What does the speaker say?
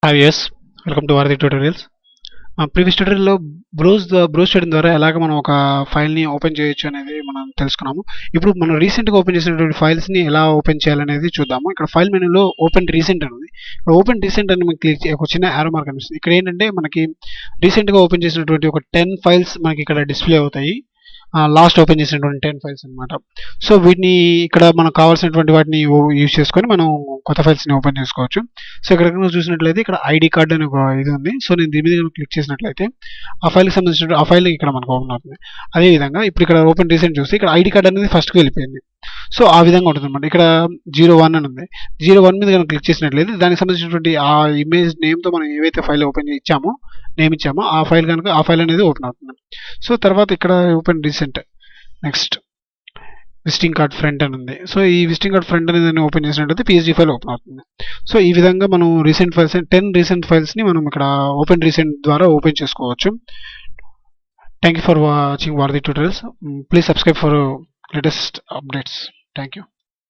Hi, yes. Welcome to Varadhi Tutorials. Previous ట్యూటోరియల్లో browse చేయడం ద్వారా ఎలాగ మనం ఒక ఫైల్ని ఓపెన్ చేయొచ్చు అనేది మనం తెలుసుకున్నాము. ఇప్పుడు మనం రీసెంట్గా ఓపెన్ చేసినటువంటి ఫైల్స్ని ఎలా ఓపెన్ చేయాలనేది చూద్దాము. ఇక్కడ ఫైల్ మెనూలో ఓపెన్ రీసెంట్ అని ఉంది. ఇక్కడ ఓపెన్ రీసెంట్ అని మనకి క్లిక్ ఒక చిన్న యారో మార్క్ కనిపిస్తుంది. ఇక్కడ ఏంటంటే మనకి రీసెంట్గా ఓపెన్ చేసినటువంటి ఒక 10 ఫైల్స్ మనకి ఇక్కడ డిస్ప్లే అవుతాయి. లాస్ట్ ఓపెన్ చేసినటువంటి 10 ఫైల్స్ అనమాట. సో వీటిని ఇక్కడ మనకు కావాల్సినటువంటి వాటిని యూజ్ చేసుకొని మనం కొత్త ఫైల్స్ని ఓపెన్ చేసుకోవచ్చు. సో ఇక్కడ కనుక చూసినట్లయితే ఇక్కడ ఐడి కార్డ్ అని ఒక ఇది ఉంది. సో నేను దీని మీద క్లిక్ చేసినట్లయితే ఆ ఫైల్కి సంబంధించిన ఆ ఫైల్ ఇక్కడ మనకు ఓపెన్ అవుతుంది. అదేవిధంగా ఇప్పుడు ఇక్కడ ఓపెన్ రీసెంట్ చూస్తే ఇక్కడ ఐడి కార్డ్ అనేది ఫస్ట్కి వెళ్ళిపోయింది. సో ఆ విధంగా ఉంటుంది అనమాట. ఇక్కడ 01 అని ఉంది. 01 మీద కనుక క్లిక్ చేసినట్లయితే దానికి సంబంధించినటువంటి ఆ ఇమేజ్ నేమ్తో మనం ఏవైతే ఫైల్ ఓపెన్ ఇచ్చామో నేమ్ ఇచ్చామో ఆ ఫైల్ కనుక ఆ ఫైల్ అనేది ఓపెన్ అవుతుంది. సో తర్వాత ఇక్కడ open recent next visiting card front అని ఉంది. సో ఈ విజిటింగ్ కార్డ్ ఫ్రంట్ అనేది ఓపెన్ చేసినట్లయితే పిఎస్డి ఫైల్ ఓపెన్ అవుతుంది. సో ఈ విధంగా మనం రీసెంట్ ఫైల్స్ 10 రీసెంట్ ఫైల్స్ని మనం ఇక్కడ ఓపెన్ రీసెంట్ ద్వారా ఓపెన్ చేసుకోవచ్చు. థ్యాంక్ యూ ఫర్ వాచింగ్ వారధి tutorials. Please subscribe for latest updates. Thank you.